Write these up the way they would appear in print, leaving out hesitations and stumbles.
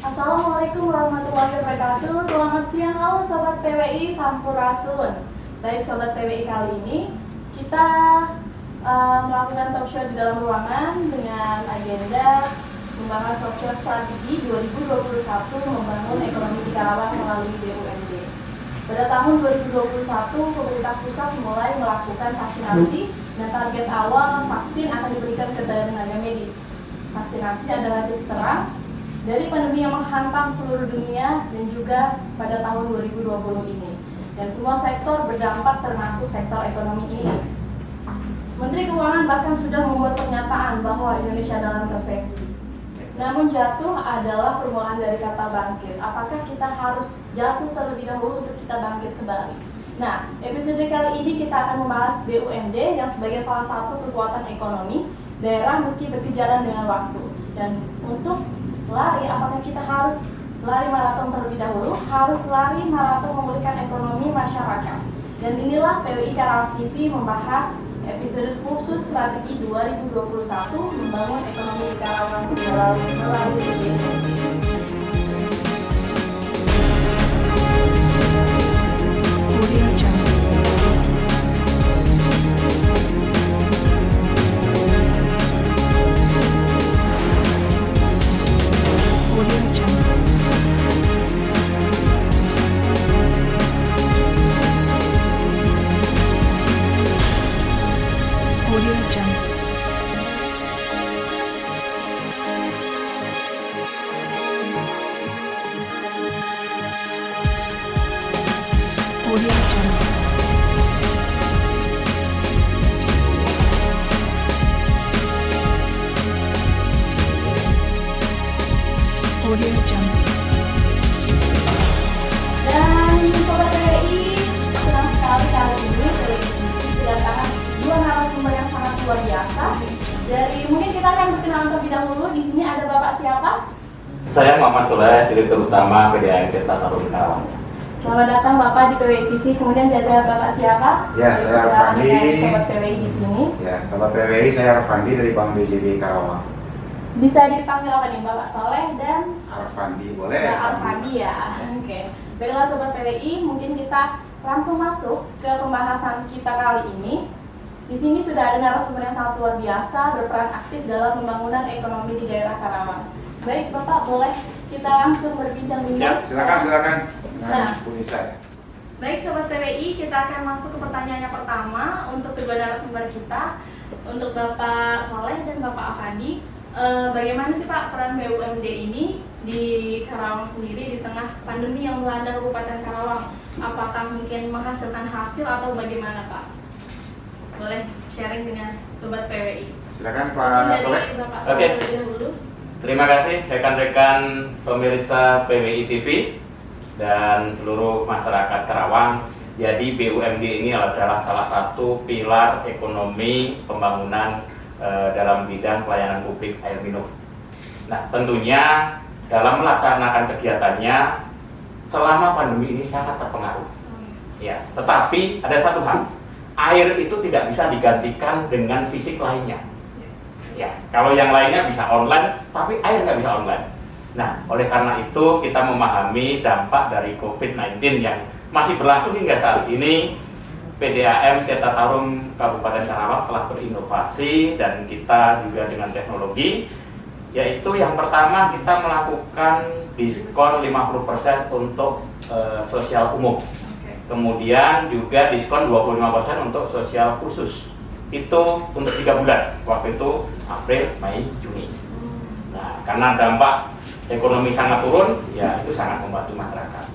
Assalamualaikum warahmatullahi wabarakatuh. Selamat siang, halo Sobat PWI Sampurasun. Baik Sobat PWI, kali ini kita melakukan talk show di dalam ruangan dengan agenda membahas talk show strategi 2021 membangun ekonomi di Karawang melalui BUMD. Pada tahun 2021, pemerintah pusat mulai melakukan vaksinasi dan target awal vaksin akan diberikan ke tenaga medis. Vaksinasi adalah titik terang dari pandemi yang menghantam seluruh dunia dan juga pada tahun 2020 ini. Dan semua sektor berdampak termasuk sektor ekonomi ini. Menteri Keuangan bahkan sudah membuat pernyataan bahwa Indonesia dalam resesi. Namun jatuh adalah permulaan dari kata bangkit. Apakah kita harus jatuh terlebih dahulu untuk kita bangkit kembali? Nah, episode kali ini kita akan membahas BUMD yang sebagai salah satu kekuatan ekonomi daerah meski berkejaran dengan waktu. Dan untuk lari, apakah kita harus lari maraton terlebih dahulu? Harus lari maraton memulihkan ekonomi masyarakat. Dan inilah PWI Karawang TV membahas episode khusus strategi 2021 membangun ekonomi di Karawang melalui BUMD. Dan Sobat PWI, senang sekali kali ini kedatangan dua narasumber yang sangat luar biasa. Mungkin kita akan berkenalan terlebih dahulu. Di sini ada Bapak siapa? Saya Muhammad Soleh, Direktur Utama PDAM Tirta Tarun Karawang. Selamat datang Bapak di PWI TV. Kemudian ada Bapak siapa? Ya, saya Arfandi. Sobat PWI di sini. Ya, Sobat PWI, saya Arfandi dari Bank BJB Karawang. Bisa dipanggil apa nih, Bapak Soleh dan Arfandi, boleh? Mbak Arfandi ya. Oke. Baiklah Sobat PWI, mungkin kita langsung masuk ke pembahasan kita kali ini. Di sini sudah ada narasumber yang sangat luar biasa berperan aktif dalam pembangunan ekonomi di daerah Karawang. Baik Bapak, boleh kita langsung berbincang-bincang? Silakan. Nah, Bu Nisa. Baik Sobat PWI, kita akan masuk ke pertanyaan yang pertama untuk kedua narasumber kita. Untuk Bapak Soleh dan Bapak Arfandi, bagaimana sih Pak peran BUMD ini di Karawang sendiri di tengah pandemi yang melanda Kabupaten Karawang? Apakah mungkin menghasilkan hasil atau bagaimana Pak? Boleh sharing dengan Sobat PWI. Silakan Pak Soleh. Bapak Oke. Soleh terlebih dahulu. Terima kasih rekan-rekan pemirsa PWI TV dan seluruh masyarakat Karawang. Jadi BUMD ini adalah salah satu pilar ekonomi pembangunan dalam bidang pelayanan publik air minum. Nah, tentunya dalam melaksanakan kegiatannya selama pandemi ini sangat terpengaruh. Ya, tetapi ada satu hal, air itu tidak bisa digantikan dengan fisik lainnya. Ya, kalau yang lainnya bisa online, tapi air nggak bisa online. Nah, oleh karena itu kita memahami dampak dari COVID-19 yang masih berlangsung hingga saat ini. PDAM Tirta Tarun Kabupaten Karawang telah berinovasi dan kita juga dengan teknologi, yaitu yang pertama kita melakukan diskon 50% untuk sosial umum. Kemudian juga diskon 25% untuk sosial khusus. Itu untuk 3 bulan, waktu itu April, Mei, Juni. Nah, karena dampak ekonomi sangat turun, ya itu sangat membantu masyarakat.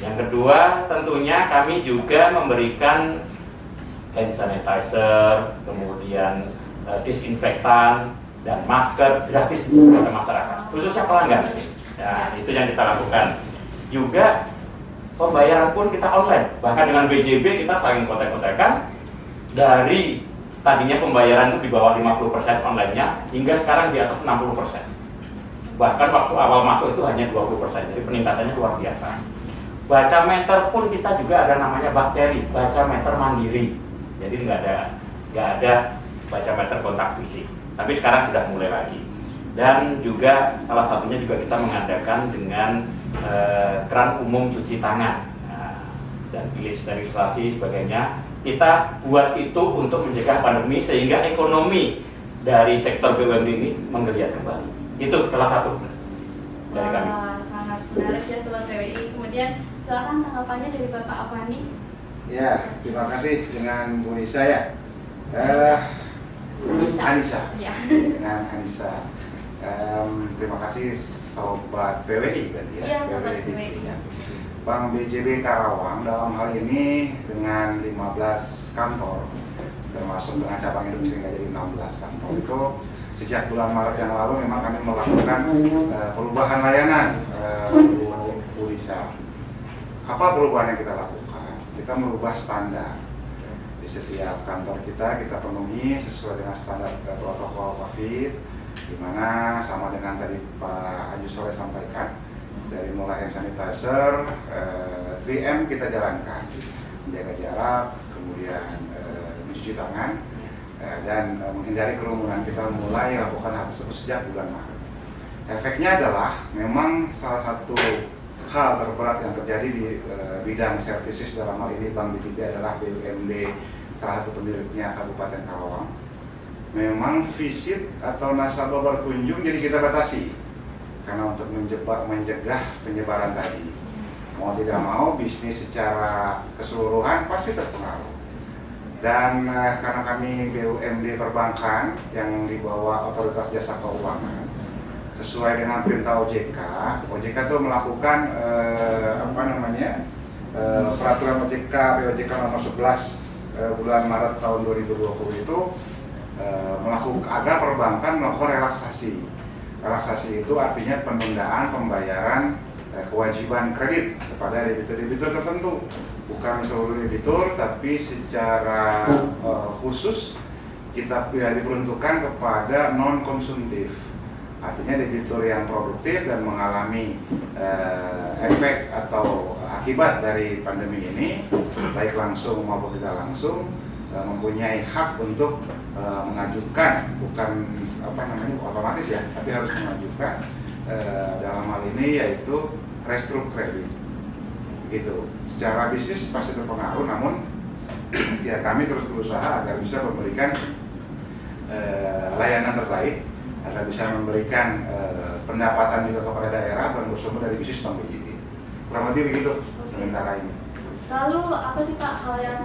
Yang kedua, tentunya kami juga memberikan hand sanitizer, kemudian disinfektan dan masker gratis kepada masyarakat, khususnya pelanggan. Nah, itu yang kita lakukan. Juga pembayaran pun kita online, bahkan dengan BJB kita saling kontak-kontakan. Dari tadinya pembayaran itu di bawah 50% online-nya, hingga sekarang di atas 60%. Bahkan waktu awal masuk itu hanya 20%, jadi peningkatannya luar biasa. Baca meter pun kita juga ada namanya bakteri, baca meter mandiri. Jadi nggak ada baca meter kontak fisik. Tapi sekarang sudah mulai lagi. Dan juga salah satunya juga kita mengadakan dengan keran umum cuci tangan dan bilik sterilisasi sebagainya. Kita buat itu untuk mencegah pandemi sehingga ekonomi dari sektor BUMD ini menggeliat kembali. Itu salah satu dari kami. Sangat menarik ya Sobat PWI. Kemudian silakan tanggapannya dari Bapak Avani. Ya, terima kasih dengan Bu Nisa ya. Anissa. Ya. Dengan Anissa. Terima kasih Sobat PWI berarti ya. Iya, Sobat TV, PWI. ya. Bank BJB Karawang dalam hal ini dengan 15 kantor termasuk dengan cabang induk sehingga jadi 16 kantor itu sejak bulan Maret yang lalu memang kami melakukan perubahan layanan Bu Lisa. Apa perubahan yang kita lakukan? Kita merubah standar di setiap kantor kita penuhi sesuai dengan standar protokol COVID, di mana sama dengan tadi Pak Haji Soleh sampaikan, dari mulai hand sanitizer, 3M kita jalankan, menjaga jarak, kemudian mencuci tangan, dan menghindari kerumunan. Kita mulai lakukan hal tersebut sejak bulan Maret. Efeknya adalah memang salah satu hal terberat yang terjadi di bidang services dalam hal ini Bank BJB adalah BUMD, salah satu pemiliknya Kabupaten Karawang. Memang visit atau nasabah berkunjung jadi kita batasi karena untuk mencegah penyebaran tadi. Mau tidak mau bisnis secara keseluruhan pasti terpengaruh. Dan karena kami BUMD perbankan yang dibawa Otoritas Jasa Keuangan sesuai dengan perintah OJK itu melakukan peraturan OJK POJK nomor 11 bulan Maret tahun 2020 itu melakukan agar perbankan melakukan relaksasi. Relaksasi itu artinya penundaan pembayaran kewajiban kredit kepada debitur-debitur tertentu, bukan seluruh debitur, tapi secara khusus kita diperuntukkan kepada non konsumtif. Artinya debitur yang produktif dan mengalami efek atau akibat dari pandemi ini, baik langsung maupun tidak langsung, mempunyai hak untuk mengajukan, bukan otomatis ya, tapi harus mengajukan dalam hal ini yaitu restruk kredit. Gitu. Secara bisnis pasti terpengaruh, namun ya kami terus berusaha agar bisa memberikan layanan terbaik, agar bisa memberikan pendapatan juga kepada daerah dan bersumber dari bisnis Bank BJB. Kurang lebih begitu sementara ini. Lalu apa sih Pak hal yang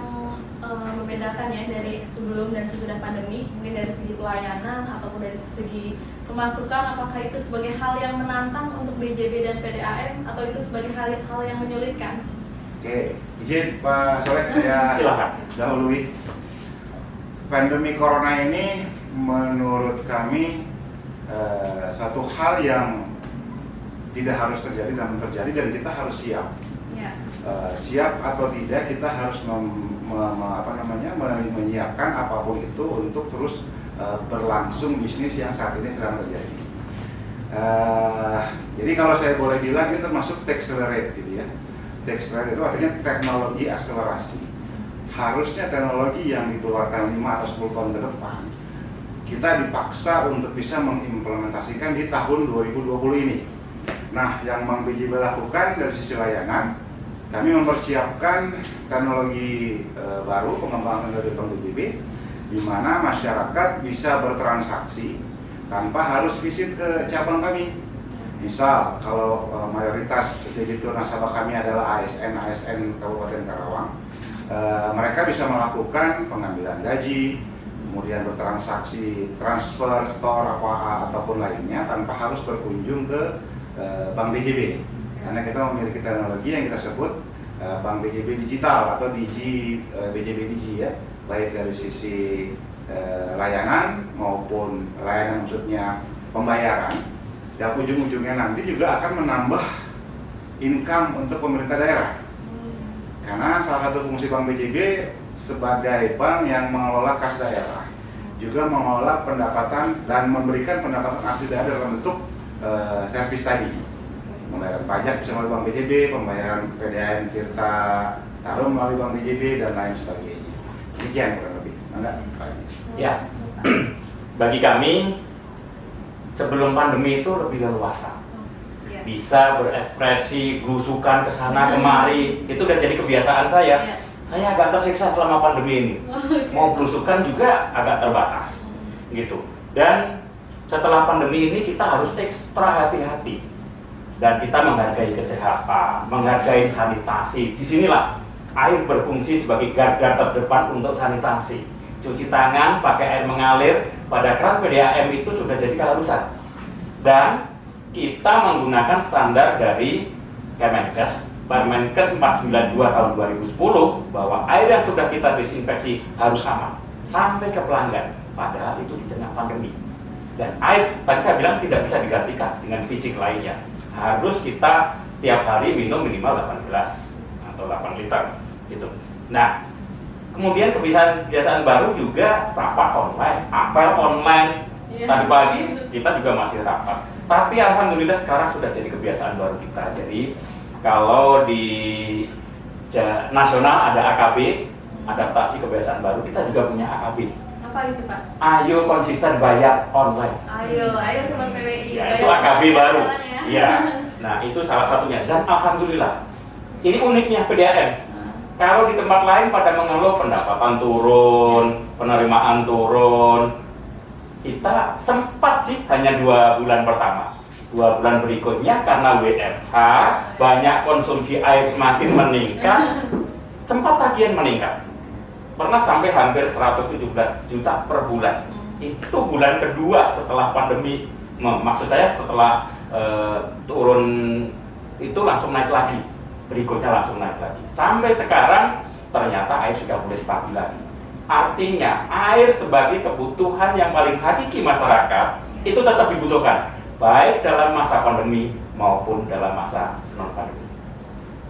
membedakan ya dari sebelum dan sesudah pandemi, mungkin dari segi pelayanan ataupun dari segi pemasukan, apakah itu sebagai hal yang menantang untuk BJB dan PDAM atau itu sebagai hal yang menyulitkan? Oke, izin Pak Soleh saya Silakan. dahului. Pandemi Corona ini menurut kami suatu hal yang tidak harus terjadi dan terjadi dan kita harus siap. Ya. Siap atau tidak kita harus menyiapkan apapun itu untuk terus berlangsung bisnis yang saat ini sedang terjadi. Jadi kalau saya boleh bilang ini termasuk Techcelerate gitu ya. Techcelerate itu artinya teknologi akselerasi. Harusnya teknologi yang dikeluarkan 5 atau 10 tahun ke depan kita dipaksa untuk bisa mengimplementasikan di tahun 2020 ini. Nah, yang Bank BJB lakukan dari sisi layanan, kami mempersiapkan teknologi baru pengembangan dari Bank BJB, di mana masyarakat bisa bertransaksi tanpa harus visit ke cabang kami. Misal, kalau mayoritas debitur nasabah kami adalah ASN Kabupaten Karawang, mereka bisa melakukan pengambilan gaji, kemudian bertransaksi transfer, store, ataupun lainnya tanpa harus berkunjung ke Bank BJB. Karena kita memiliki teknologi yang kita sebut Bank BJB Digital atau BJB Digi ya, baik dari sisi layanan maupun layanan maksudnya pembayaran. Dan ujung-ujungnya nanti juga akan menambah income untuk pemerintah daerah. Karena salah satu fungsi Bank BJB sebagai bank yang mengelola kas daerah, juga mengelola pendapatan dan memberikan pendapatan asli daerah dalam bentuk servis tadi. Pembayaran pajak bisa melalui Bank BJB, pembayaran PDAM Tirta Tarum melalui Bank BJB dan lain sebagainya. Demikian kurang lebih. Enggak? Ya, bagi kami sebelum pandemi itu lebih leluasa. Iya. Bisa berekspresi, belusukan ke sana kemari. Itu udah jadi kebiasaan saya. Iya. Saya agak tersiksa selama pandemi ini. Oke. Mau belusukan juga agak terbatas. Gitu. Dan setelah pandemi ini kita harus ekstra hati-hati. Dan kita menghargai kesehatan, menghargai sanitasi. Disinilah air berfungsi sebagai garda terdepan untuk sanitasi. Cuci tangan pakai air mengalir pada keran PDAM itu sudah jadi keharusan. Dan kita menggunakan standar dari Kemenkes, Permenkes 492 tahun 2010 bahwa air yang sudah kita disinfeksi harus aman sampai ke pelanggan. Padahal itu di tengah pandemi. Dan air tadi saya bilang tidak bisa digantikan dengan fisik lainnya. Harus kita tiap hari minum minimal 8 gelas atau 8 liter gitu. Nah, kemudian kebiasaan baru juga rapat online, apel online. Iya. Tadi pagi kita juga masih rapat. Tapi alhamdulillah sekarang sudah jadi kebiasaan baru kita. Jadi kalau di nasional ada AKB, adaptasi kebiasaan baru, kita juga punya AKB. Apa itu Pak? Ayo konsisten bayar online. Ayo sobat PWI. Ya, itu bayar AKB online baru. sekarang ya. Iya. Nah, itu salah satunya. Dan alhamdulillah, ini uniknya PDAM. Kalau di tempat lain pada mengeluh pendapatan turun, penerimaan turun, kita sempat sih hanya 2 bulan pertama. 2 bulan berikutnya karena WFH, banyak konsumsi air semakin meningkat, sempat tagihan meningkat. Pernah sampai hampir 117 juta per bulan. Itu bulan kedua setelah pandemi, maksud saya setelah turun itu langsung naik lagi, berikutnya langsung naik lagi. Sampai sekarang ternyata air sudah mulai stabil lagi. Artinya air sebagai kebutuhan yang paling hakiki masyarakat itu tetap dibutuhkan, baik dalam masa pandemi maupun dalam masa non pandemi.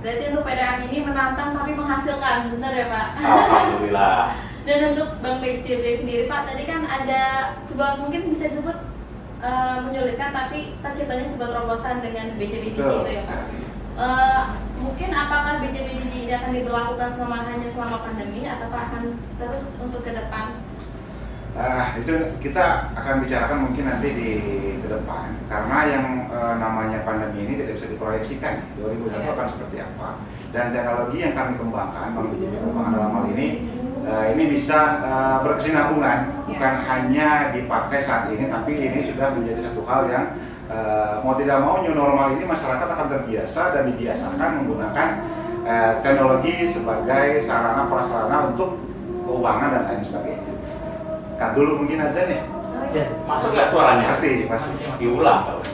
Berarti untuk PDAM ini menantang tapi menghasilkan, benar ya Pak? Alhamdulillah. Dan untuk Bank BJB sendiri Pak, tadi kan ada sebuah mungkin bisa disebut menyulitkan tapi terciptanya sebuah terobosan dengan BJB Digi itu ya Pak. Mungkin apakah BJB Digi ini akan diberlakukan hanya selama pandemi atau akan terus untuk ke depan? Itu kita akan bicarakan mungkin nanti di ke depan, karena yang namanya pandemi ini tidak bisa diproyeksikan 2021 akan seperti apa, dan teknologi yang kami kembangkan, Bank BJB kembangkan dalam hal ini bisa berkesinambungan, bukan hanya dipakai saat ini, tapi ini sudah menjadi satu hal yang mau tidak mau new normal ini masyarakat akan terbiasa dan dibiasakan menggunakan teknologi sebagai sarana prasarana untuk keuangan dan lain sebagainya. Dulu mungkin aja nih. Masuk nggak suaranya? Pasti. Diulang kalau.